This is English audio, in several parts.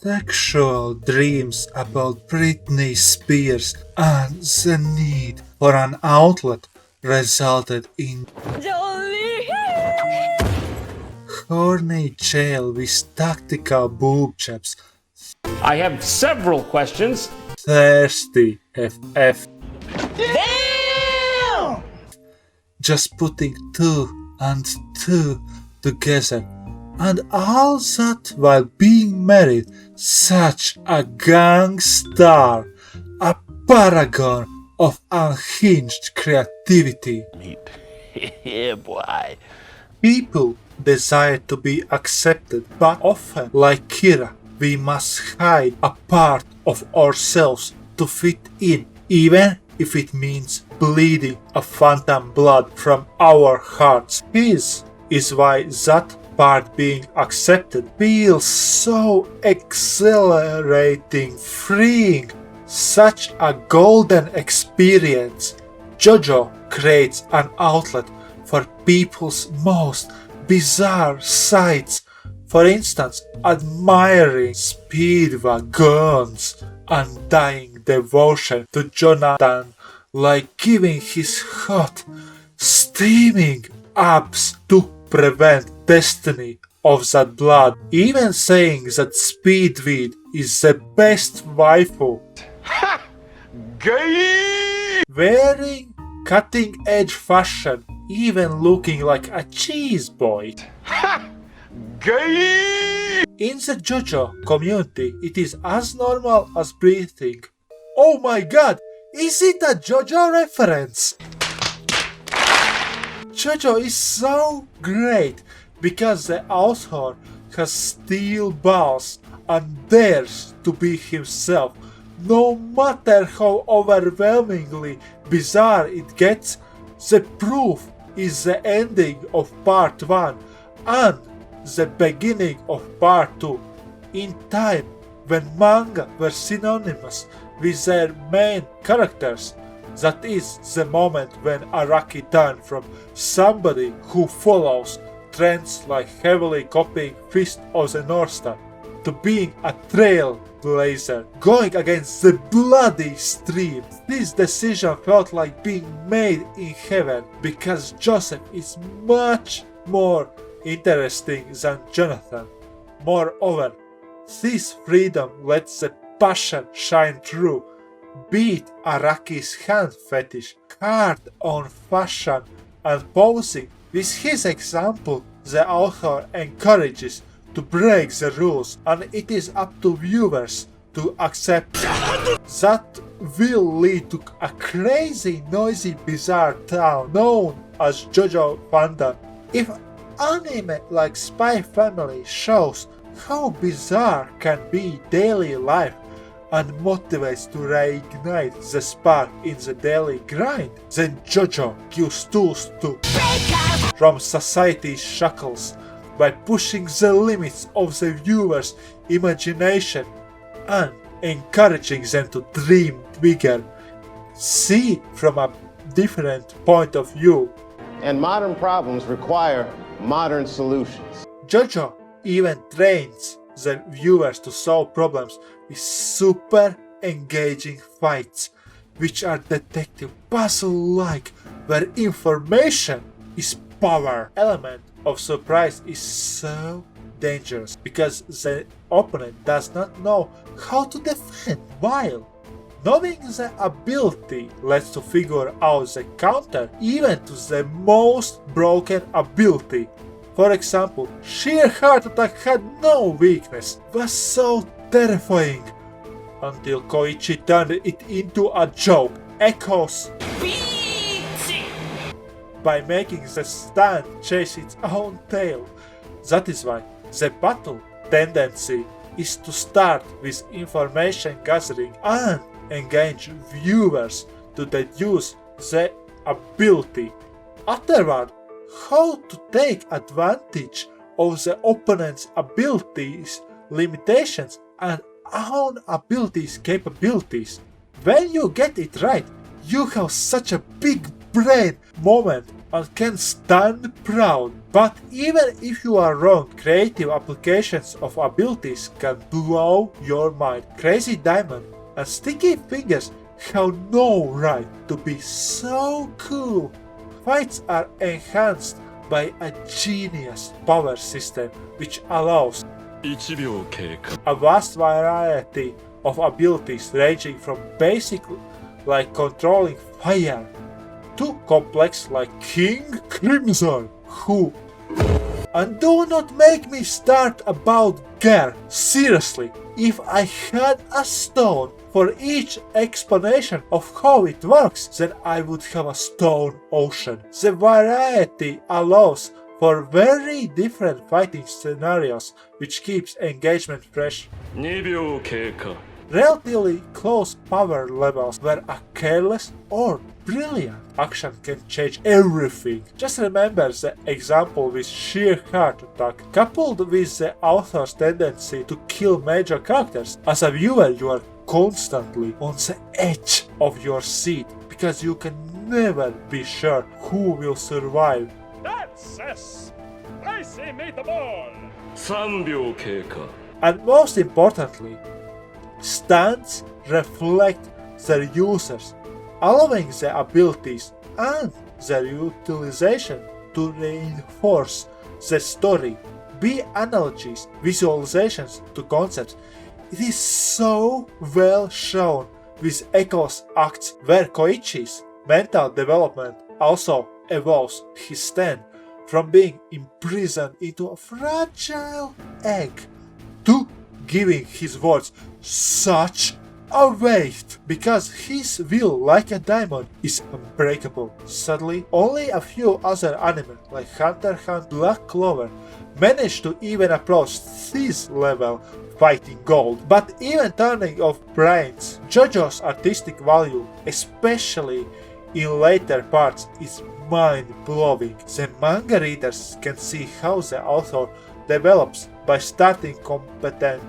sexual dreams about Britney Spears and the need for an outlet resulted in horny jail with tactical boob jabs. I have several questions. Thirsty FF. Damn! Just putting 2 and 2 together, and all that while being married. Such a gangstar, a paragon of unhinged creativity. Yeah, boy. People desire to be accepted, but often, like Kira, we must hide a part of ourselves to fit in, even if it means bleeding a phantom blood from our hearts. This is why that part being accepted feels so exhilarating, freeing, such a golden experience. JoJo creates an outlet for people's most bizarre sides. For instance, admiring speedwagons, undying devotion to Jonathan, like giving his hot, steaming abs to prevent destiny of that blood, even saying that Speedweed is the best waifu. Ha! Gay! Wearing cutting-edge fashion, even looking like a cheese boy. Ha! Gay! In the JoJo community, it is as normal as breathing. Oh my god, is it a JoJo reference? JoJo is so great because the author has steel balls and dares to be himself. No matter how overwhelmingly bizarre it gets, the proof is the ending of part 1 and the beginning of part 2. In time, when manga were synonymous with their main characters, that is the moment when Araki turned from somebody who follows trends like heavily copying Fist of the North Star to being a trailblazer, going against the bloody stream. This decision felt like being made in heaven because Joseph is much more interesting than Jonathan. Moreover, this freedom lets the passion shine through. Be it Araki's hand fetish, hard on fashion and posing. With his example, the author encourages to break the rules, and it is up to viewers to accept that will lead to a crazy, noisy, bizarre town known as JoJo fandom. If anime like Spy Family shows how bizarre can be daily life and motivates to reignite the spark in the daily grind, then JoJo gives tools to from society's shackles by pushing the limits of the viewer's imagination and encouraging them to dream bigger, see from a different point of view. And modern problems require modern solutions. JoJo even trains the viewers to solve problems with super engaging fights, which are detective puzzle-like, where information is power. Element of surprise is so dangerous because the opponent does not know how to defend, while knowing the ability lets to figure out the counter even to the most broken ability. For example, sheer heart attack had no weakness, was so terrifying until Koichi turned it into a joke. Echoes by making the stand chase its own tail. That is why the battle tendency is to start with information gathering and engage viewers to deduce the ability. Afterward, how to take advantage of the opponent's abilities, limitations, and own abilities, capabilities. When you get it right, you have such a big brain moment and can stand proud. But even if you are wrong, creative applications of abilities can blow your mind. Crazy Diamond and Sticky Fingers have no right to be so cool. Fights are enhanced by a genius power system which allows 1秒経過 a vast variety of abilities ranging from basic like controlling fire to complex like King Crimson, who... And do not make me start about Ger. Seriously, if I had a stone for each explanation of how it works, then I would have a stone ocean. The variety allows for very different fighting scenarios, which keeps engagement fresh. 2秒経過 Relatively close power levels where a careless or brilliant action can change everything. Just remember the example with sheer heart attack, coupled with the author's tendency to kill major characters. As a viewer, you are constantly on the edge of your seat because you can never be sure who will survive. That's a spicy meatball! 3秒経過 And most importantly, stands reflect their users, allowing their abilities and their utilization to reinforce the story, be analogies, visualizations to concepts. It is so well shown with Echo's acts where Koichi's mental development also evolves his stand from being imprisoned into a fragile egg to giving his words such a weight because his will, like a diamond, is unbreakable. Sadly, only a few other anime like Hunter x Hunter, Black Clover managed to even approach this level fighting gold. But even turning off brains, JoJo's artistic value, especially in later parts, is mind-blowing. The manga readers can see how the author develops by starting competent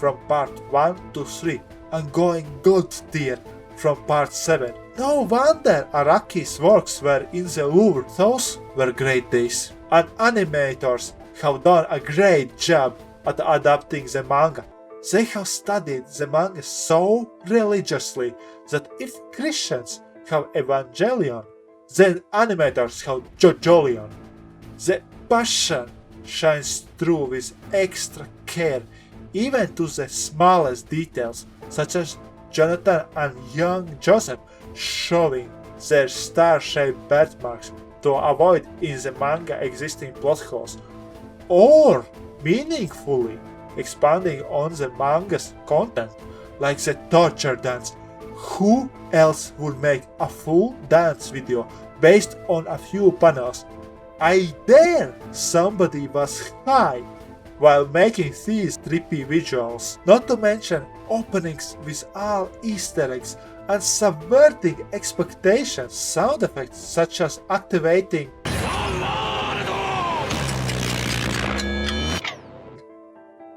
from part 1 to 3 and going god tier from part 7. No wonder Araki's works were in the Louvre. Those were great days. And animators have done a great job at adapting the manga. They have studied the manga so religiously that if Christians have Evangelion, then animators have JoJolion. The passion shines through with extra care even to the smallest details, such as Jonathan and young Joseph showing their star-shaped birthmarks to avoid in the manga existing plot holes, or meaningfully expanding on the manga's content, like the torture dance. Who else would make a full dance video based on a few panels? I dare somebody was high while making these trippy visuals, not to mention openings with all Easter eggs and subverting expectations. Sound effects such as activating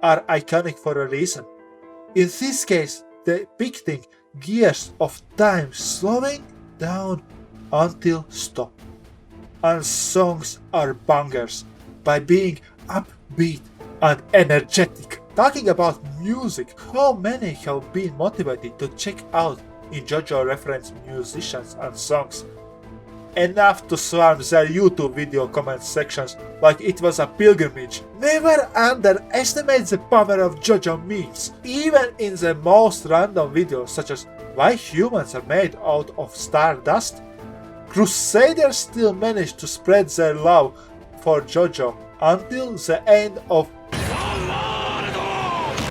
are iconic for a reason. In this case, depicting gears of time slowing down until stop. And songs are bangers by being upbeat and energetic. Talking about music, how many have been motivated to check out in JoJo reference musicians and songs? Enough to swarm their YouTube video comment sections like it was a pilgrimage. Never underestimate the power of JoJo memes, even in the most random videos such as why humans are made out of stardust. Crusaders still manage to spread their love for JoJo until the end of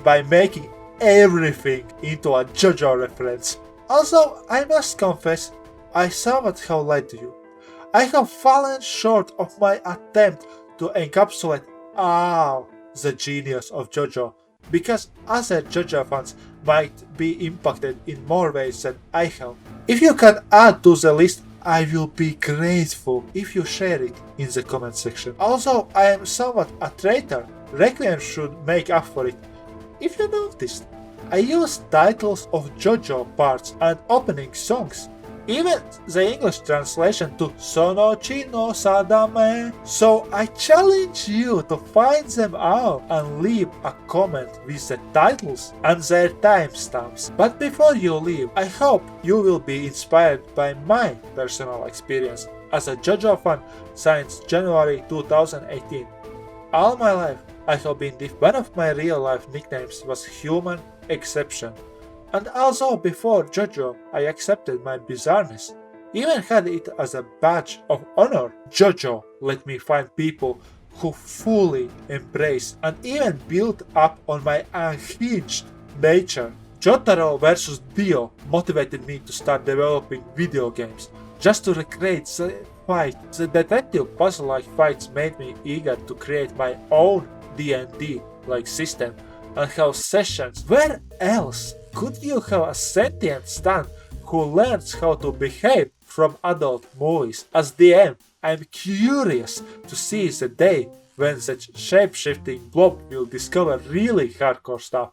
by making everything into a JoJo reference. Also, I must confess, I somewhat have lied to you. I have fallen short of my attempt to encapsulate all the genius of JoJo, because other JoJo fans might be impacted in more ways than I have. If you can add to the list, I will be grateful if you share it in the comment section. Also, I am somewhat a traitor. Requiem should make up for it. If you noticed, I use titles of JoJo parts and opening songs even the English translation to Sono Chi no Sadame. So I challenge you to find them out and leave a comment with the titles and their timestamps. But before you leave, I hope you will be inspired by my personal experience as a JoJo fan since January 2018. All my life, I have been different. One of my real-life nicknames was Human Exception. And also before JoJo, I accepted my bizarreness. Even had it as a badge of honor. JoJo let me find people who fully embrace and even build up on my unhinged nature. Jotaro vs Dio motivated me to start developing video games, just to recreate the fight. The detective puzzle-like fights made me eager to create my own D&D-like system and have sessions. Where else could you have a sentient stand who learns how to behave from adult movies? As DM, I'm curious to see the day when the shape-shifting blob will discover really hardcore stuff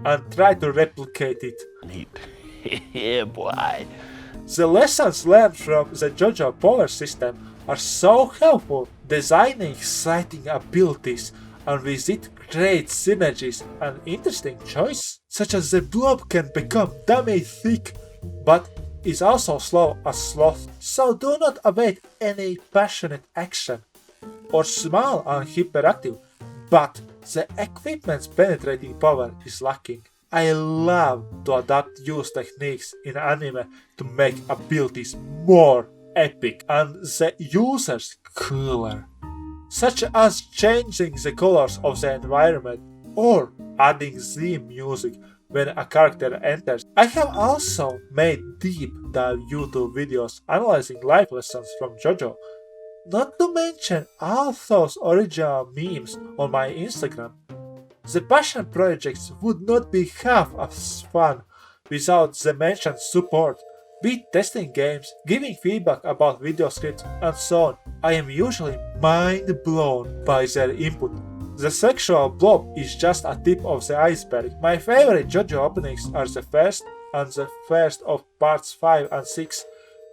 and try to replicate it. Neat. Yeah, boy. The lessons learned from the JoJo power system are so helpful, designing exciting abilities and with it great synergies and interesting choice, such as the blob can become dummy thick but is also slow as sloth, so do not await any passionate action or small and hyperactive, but the equipment's penetrating power is lacking. I love to adapt use techniques in anime to make abilities more epic and the users cooler, such as changing the colors of the environment or adding theme music when a character enters. I have also made deep dive YouTube videos analyzing life lessons from JoJo, not to mention all those original memes on my Instagram. The passion projects would not be half as fun without the mentioned support, be it testing games, giving feedback about video scripts, and so on. I am usually mind blown by their input. The sexual blob is just a tip of the iceberg. My favorite JoJo openings are the first and the first of parts 5 and 6.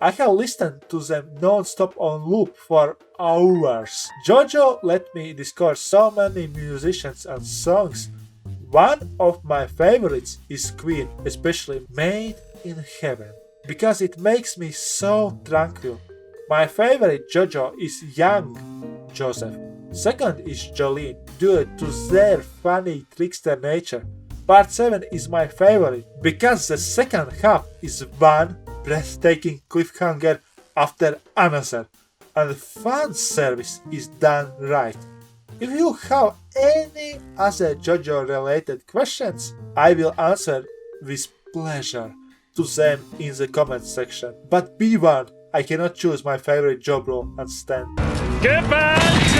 I have listened to them non-stop on loop for hours. JoJo let me discover so many musicians and songs. One of my favorites is Queen, especially Made in Heaven, because it makes me so tranquil. My favorite JoJo is Young Joseph. Second is JoJolion, due to their funny trickster nature. Part 7 is my favorite because the second half is one breathtaking cliffhanger after another, and fan service is done right. If you have any other JoJo related questions, I will answer with pleasure to them in the comment section. But be warned, I cannot choose my favorite JoJo and stand. Get back!